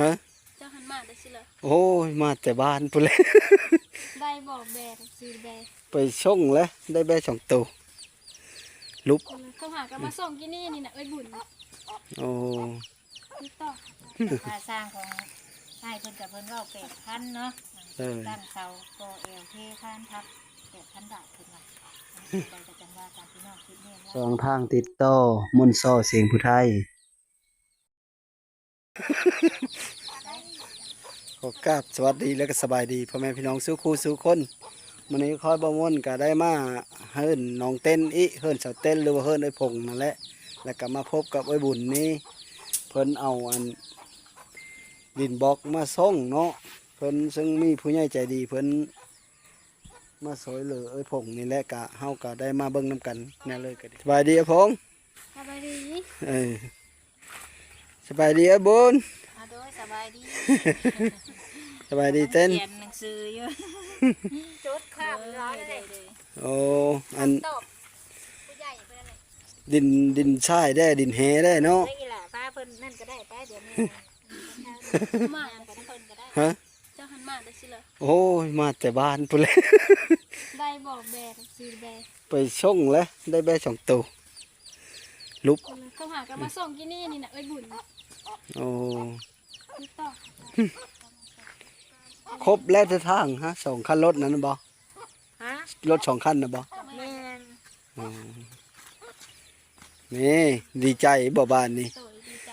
ฮะเจ้าหันมาได้สิเหรอโอ้ยมาแต่บ้านพุ่นเลย ได้บอกแบกซื้อแบกไปส่งแล้วได้แบ2ตัวลุกเขาหากันมาส่งที่นี่นี่นะเอ้ยบุญโอ้ติดต่อค่าสร้างของให้เพิ่นกับเพิ่นว่า8,000เนาะตั้งเสาก็เอลเทพันทับ8,000 บาทขึ้นมาไปกับจังว่าการพี่น้องคิดเนี่ยสองทางติดต่อมนต์ซ้อเสียงผู้ไทยขอกราบสวัสดีและก็สบายดีพ่อแม่พี่น้องสู้คู่สู้คนมื้อนี้คอยบ่ม่วนก็ได้มาเฮิ้นน้องเต้นอีเฮิ้นเสาเต้นหรือว่าเฮิ้นไอ้พงนั่นแหละแล้วก็มาพบกับไอ้บุญนี้เพิ่นเอาอันดินบล็อกมาส่งเนาะเพิ่นซึ่งมีผู้ใหญ่ใจดีเพิ่นมาสวยเหลือไอ้พงนี่แหละกะเฮาก็ได้มาเบิ่งนํกันแน่เลยก็ดีสบายดีไอ้พงสบายดีเออสบายดีไอ้บุญโดยสบายดี สบายดีเต้นเขียนหนังสืออยู่จดข้ามร้อยเลยโอ้อันตอบผู้ใหญ่ไปเลยดินทรายได้ดินแหได้เนาะได้ล่ะป้าเพิ่นนั่นก็ได้ป้าเดี๋ยวนี้มาไปทั้งคนก็ได้ฮะเจ้าหันมาได้สิเหรอโอ้ยมาแต่บ้านพุ่นเลย ได้บอกแบกซื้อแบกไปส่งแล้วได้แบ2ตัวลุกเขาหากันมาส่งที่นี่นี่นะเอ้ยบุญโอ้ติดต่อครบแล้วจะทางฮะ2คันรถนั่นบ่ฮะรถ2คันน่ะบ่แม่นนี่ดีใจบ่บ้านนี่โตดีใจ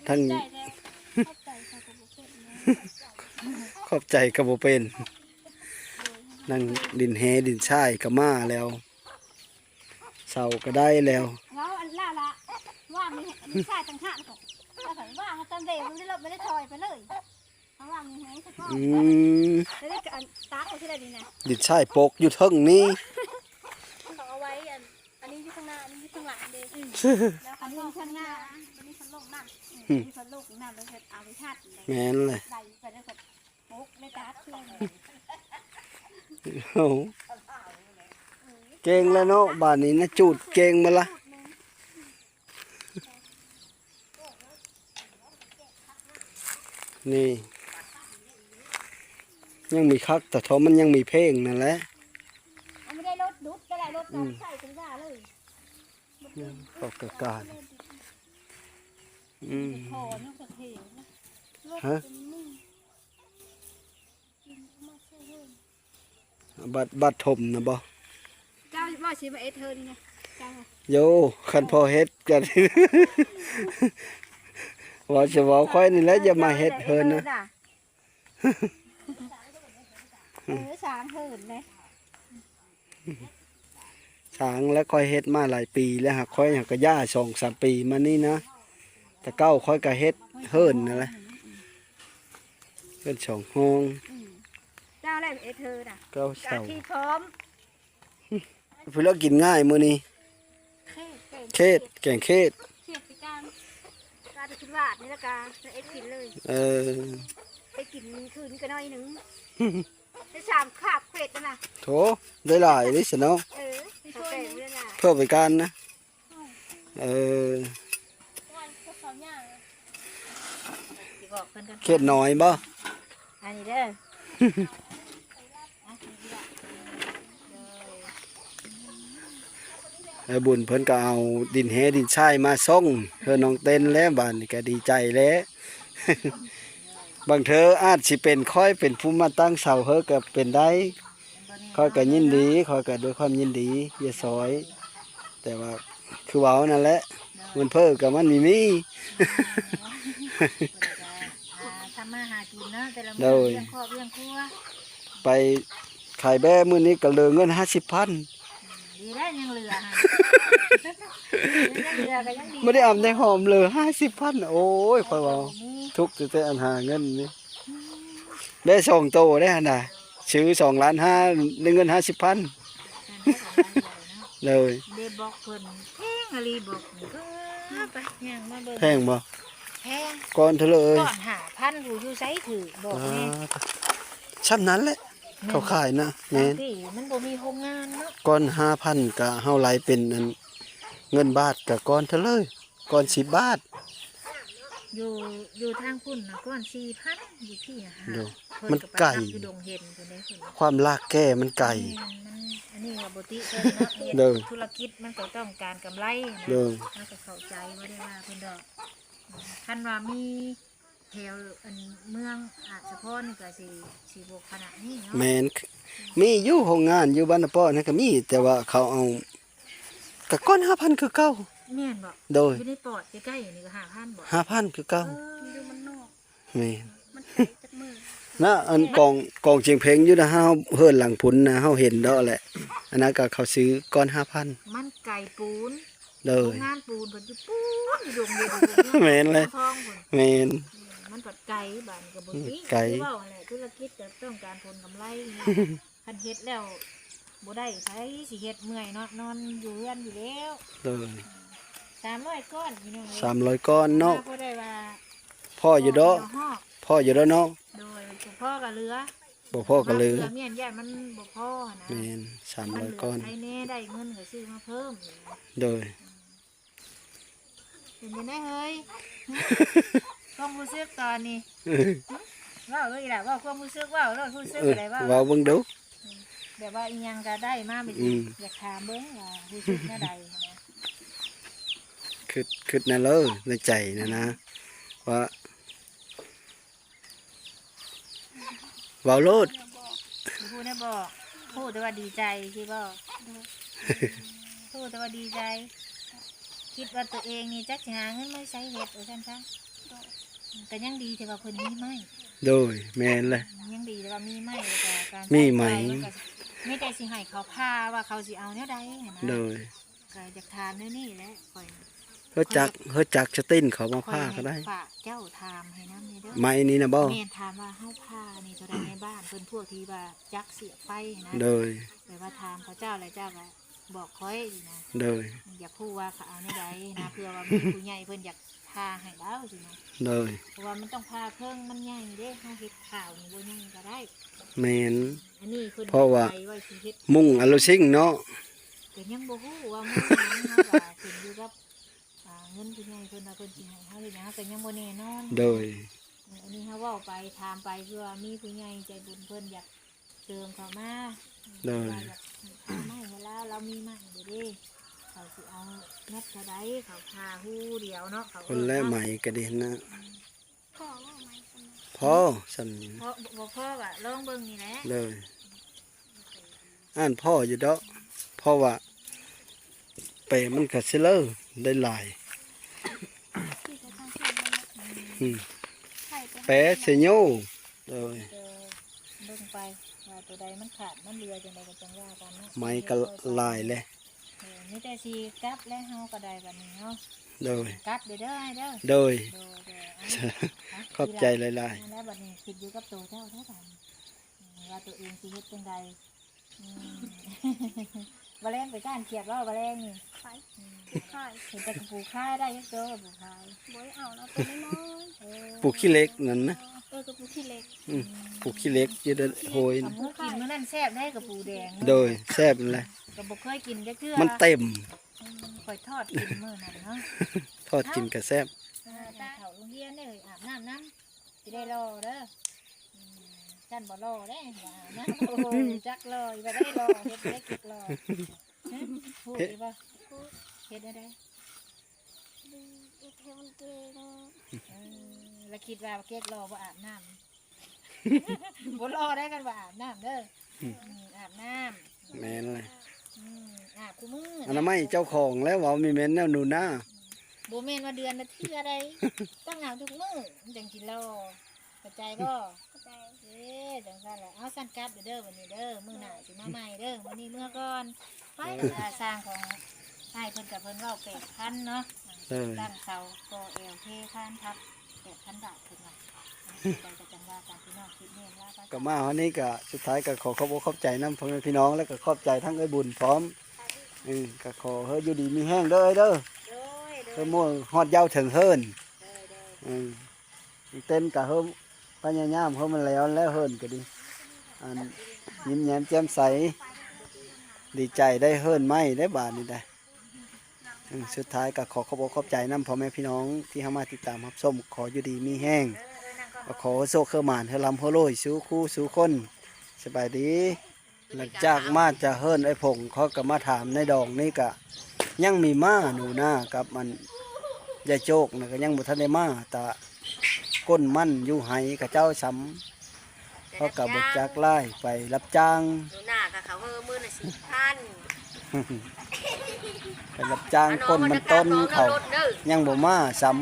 ทั้งใจแล้วเข้าใจเขาก็บ่เป็นขอบใจก็บ่เป็นนั่งดินแหดินทรายก็มาแล้วเสาก็ได้แล้วแล้วอันล่าละว่ามีชายต่างหากก่อนถ้าสมมติว่าเขาเติมเบรกไม่ได้ถอยไปเลยเขาว่ามีไหนสักก้อนแล้วได้กันตากเขาที่ไหนดีนะดินทรายปกอยู่เทิงนี้เขาเอาไว้อันนี้อยู่ข้างหน้าอันนี้อยู่ข้างหลังเด้แล้วอันนี้ข้างหน้าอันนี้พันลงน้ำมีพันลงน้ำแล้วเอาไปทัดแม่นเลยใส่ไปแล้วก็ปกในตาเครื่องโอ้เก่งแล้วเนาะบ้านนี้นะจูดเก่งมาละนี่ยังมีคักแต่ท้อมันยังมีเพลงนั่นแหละไม่ได้รถดุดก็ได้รถใส่ถึงได้เลยขอบการพอนี่ก็เท่ฮะบัดถมนะบ่เจ้าว่าชิมาเอเธอนี่ไงโยคันพอเฮ็ดกันว่าจะบอกค่อยนี่แหละอย่ามาเฮ็ดเฮินนะช้างเฮินเลยช้างแล้วค่อยเฮ็ดมาหลายปีแล้วหากค่อยหากก็ย่า2-3 ปีมานี่นะแต่เก้าค่อยก็เฮ็ดเฮินนั่นแหละเฮ็ด2 ห้องเจ้าอะไรเอเธอน่ะเก้าเสาที่พร้อมเพื่อกินง่ายมื้อนี้เขตแกงเขตพิการจะคิดว่านี่ละกาเอ็ดกินเลยไปกินคืนก็น้อยนึงได้3 คาบเผ็ดนะโถได้หลายดิสิเนาะเพื่อไปการนะเขตน้อยบ่อันนี้เด้อบุญเพิ่นก็เอาดินแหดินทรายมาส่งเธอน้องเต้นแล้วบ้านนี่ก็ดีใจแล้ว บางเธออาจสิเป็นค่อยเป็นผู้มาตั้งเสาเฮอก็เป็นได้ค่อยก็ยินดีค่อยก็ด้วยความยินดีอย่าซอยแต่ว่าคือเว้านั่นแหละมันเพ้อก็มันมีทำมาหากินเนาะแต่ละมื้อเลี้ยงครอบเลี้ยงครัวไปขายแบ่มื้อนี้ก็เหลือเงิน50,000ดีได้ยังเหลือไม่ได้อาบในหอมเลย50,000โอ้ยค่อยว่าทุกข์แต่อันหาเงินนี่ได้2 โตได้หั่นน่ะซื้อ2,500,000ได้เงิน50,000เลยเดบอกเพิ่นแพงอะไรบอกนี่ก็ไปย่างมาเบิ่งแพงบ่แพงก่อนเถอะเลยก่อน5,000ผู้อยู่ไสถือบอกแม่ช่ำนั้นแหละเขาขายนะแม่นมันบ่มีโรงงานเนาะก้อน 5,000ก็เฮาไหลเป็นเงินบาทก็ก้อนเท่าเลยก้อน10 บาท อยู่อยู่ทางพุ่นนะก้อน4,000อยู่พี่อะค่ะ ดู เพิ่ มัน ป ไก่ ทับอยู่ดงเห็นคนได้คน ความลากแก้มันไก่ มันอันนี้ว่าบ่ติเพิ่นเนาะเฮ็ด เด้อ ธุรกิจมันก็ต้องการกำไรนะ เด้อ เราก็เข้าใจบ่ได้ว่าเพิ่นดอกคันว่ามีแถวอันเมืองอาจจะพรนี่ก็สิบ่ขนาดนี้เนาะ แมนมีอยู่โรงงานอยู่บ้านนาป้อนั่นก็มี แต่ว่าเขาเอากะก้อน5,000คือเก่า แม่นบ่ โดย อยู่ในปอดใกล้ๆนี่ก็5,000บ่ 5,000คือเก่า อยู่มันนอก แม่น มันไก่จักมือ นะอันกองเชียงเพลงอยู่นะเฮาเฮิรนหลังพุนนะเฮาเห็นดอกแหละ อันนั้นก็เขาซื้อก้อน 5,000 มันไก่ปูน เล โร ย งงานปูนเพิ่นอยู่ปูนอยู่ดงเดียว แม่นเลย ท้องเพิ่น แม่น มันปัดไก่บ้านก็บ่ติ ไก่ คือเว้าหั่นแหละธุรกิจก็ต้องการผลกำไรนะคันเฮ็ดแล้วบ่ได้ไผสิเฮ็ดเมื่อยเนาะนอนอยู่เรือนอยู่แล้ว เลย 300ก้อนพี่น้องเอ้ย 300ก้อนเนาะ บ่ได้ว่า พ่ออยู่ดอก ฮอก พ่ออยู่ดอกเนาะ โดยพ่อก็เหลือ บ่พ่อก็เหลือ เมียนญาติมันบ่พอนะ แม่น มันเหลื 300ก้อน ใช้แน่ได้เงินก็ซื้อมาเพิ่ม โดย เป็นยังไงเฮ้ยความรู้สึกตอนนี้เว่าเลยล่ะเว่าความรู้สึกเว่าเรารู้สึกอะไรเว่า เว้าเบิ่งดู แบบว่าอีหยังก็ได้มาไป อืม อยากถามเบิ่งว่ารู้สึกแนวใดนะ คิดนั่นเลยในใจนะว่าเว้าโลด พูดได้บอกพูดแต่ว่าดีใจที่บอกพูดแต่ว่าดีใจ คิดว่าตัวเองนี่จักสิหาเงินไม่ใช้เห็ดโอ้ฉันซะแต่ยังดีแต่ว่าเพิ่นมีไม้ โดยแม่นเลย ยังดีแต่ว่ามีไม้แล้วก็การ มีไหม ไม่ได้สิให้เขาพาว่าเขาสิเอาแนวใดนะ โดย ก็อยากถามแนวนี้แหละข่อย เฮ็ดจักสติ้นเขามาผ้าก็ได้ ฝากเจ้าถามให้น้ำนี่เด้อ ไม้นี้นะบ่ แม่นถามว่าเฮาผ้านี่เท่าใดในบ้านเพิ่นพวกที่ว่าจักเสียไฟนะ โดย แต่ว่าถามเขาเจ้าอะไรเจ้าก็บอกค่อยนะ โดย อยากพูดว่าเขาเอาแนวใดนะเพื่อว่ามีผู้ใหญ่เพิ่นอยากพาให้แล้วสินะ โดย เพราะว่ามันต้องพาเครื่องมันใหญ่เด้เฮาเฮ็ดข้าวนี่บ่ใหญ่ก็ได้ แม่น อันนี้เพิ่น เพราะว่า ใจไว้สิเฮ็ด มุ่งอลูซิงเนาะ ก็ยังบ่ฮู้ว่ามันหยังเฮาก็ขึ้นอยู่กับเงินผู้ใหญ่เพิ่นว่าเพิ่นสิให้เฮาหรือหยังก็ยังบ่แน่นอน โดย อันนี้เฮาเว้าไปถามไปเพื่อมีผู้ใหญ่ใจบุญเพิ่นอยากเติมเข้ามา โดย ว่าอยากเอาไม้เวลาเรามีไม้เด้เด้เขาสิเอาเม็ดเท่าใดเขาพาฮู้เดียวเนาะเขา คนและไหมก็ดีนะ พ่อว่าไหมคนนั้น พ่อสั่นนี่ เพราะบ่พ่อก็ลองเบิ่งนี่แหละ เลยอ่านพ่ออยู่ดอกเพราะว่าเปรมันก็สิเลอได้หลาย ที่จะทำเสียงมัน อืม ไข่ไป แปรเสยโยเลย เบิ่งไปว่าตัวใดมันขาดมันเหลือจังไดก็จังว่ากันเนาะ ไม้ก็หลายเลย มีแต่สิกลับและเฮาก็ได้บัดนี้เนาะ โดย กลับเด้อเด้อให้เด้อ โดย โดเอา ขอบใจหลาย แล้วบัดนี้คิดอยู่กับตัวเจ้าเท่ากันว่าตัวเองสิเฮ็ดจังใดอืม บะแรงไปก้านเขียดว่าบะแรงนี่ ไข่ อืม ไข่ เห็นแต่ปลูกข้ายได้ยักเจอปลูกข้าย บ่ได้เอาแล้วตัวน้อย เออ ๆปลูกขี้เหล็กนั่นนะ กับปูที่เล็ก อืมปลูกขี้เหล็กอยู่เด้อโหย เอา นะ มือกินมื้อนั้นแซ่บได้กับปูแดง โดยแซ่บนั่นแหละ ก็บ่เคยกินจักเทื่อ มันเต็ม ค่อยทอดกินมื้อนั้นเนาะ ทอดกินก็แซ่บ ตาเขาโรงเรียนเด้ออาบน้ำน้ำสิได้รอเด้ออืมจันบ่รอเด้อย่าอาบน้ำโอ้โหจักรออีบ่ได้รอเฮ็ดได้กินรอฮะพูดดีบ่เฮ็ดได้ได้ ดีอีกเทมันเก่ง แล้วคิดว่าเก๊กรอบ่อาบน้ำ บ่รอได้กันว่าอาบน้ำเด้ออาบน้ำ แม่นเลย อาบคู่มือ อันนั้นไม่เจ้าของแล้วเว่ามีแม่นแนวหนูหน้า บ่แม่นว่าเดือนละเทื่อใดต้องอาบทุกมื้อมันจังสิรอเข้าใจบ่ เข้าใจ เด้จังซั่นแหละเอาสั่นกลับเด้อวันนี้เด้อมื้อหน้าสิมาใหม่เด้อวันนี้เมื่อก่อนไปสร้างของให้เพิ่นกับเพิ่นเว้า8,000เนาะ เลย ตั้งเสาก่อเอวเทคานทับ8,000 บาทขึ้นมาได้ก็จังว่าการพี่น้องคิดเนี่ยว่า ก็มาวันนี้ก็สุดท้ายก็ขอขอบอกขอบใจน้ำพ่อแม่พี่น้องแล้วก็ขอบใจทั้งไอ้บุญพร้อมก็ขอเฮ้ยอยู่ดีมีแห้งเด้อเด้อ โดยโด เฮ้ ย ยมั่วฮอดเย้าถึงเฮิรน โดยโดย เต้นกับเฮิมพญายามเฮิมมันแล้วเฮิรนก็ดีอันยิ้มแย้มแจ่มใสดีใจได้เฮิรนไหมได้บาทนี่ได้ สุดท้ายก็ขอขอบอกขอบใจนำพ่อแม่พี่น้องที่เข้ามาติดตามรับชมขออยู่ดีมีแห้งก็ขอโชคเครือหมานเฮลำเฮโลยสู้คู่สู้คนสบายดีหลังจากมาจะเฮิรนไอ้ผงเขาก็มาถามในดองนี่ก็ยังมีม้าหนูหน้ากับมันยายโจกนะก็ยังบ่ทันได้มาแต่ก้นมันอยู่ไหกับเจ้าซ้ำเขากับบกจากไล่ไปรับจ้าง หนูหน้ากับเขามือน่ะ4,000 ไปรับจ้างก้นมันต้นเขายังบ่มาซ้ำ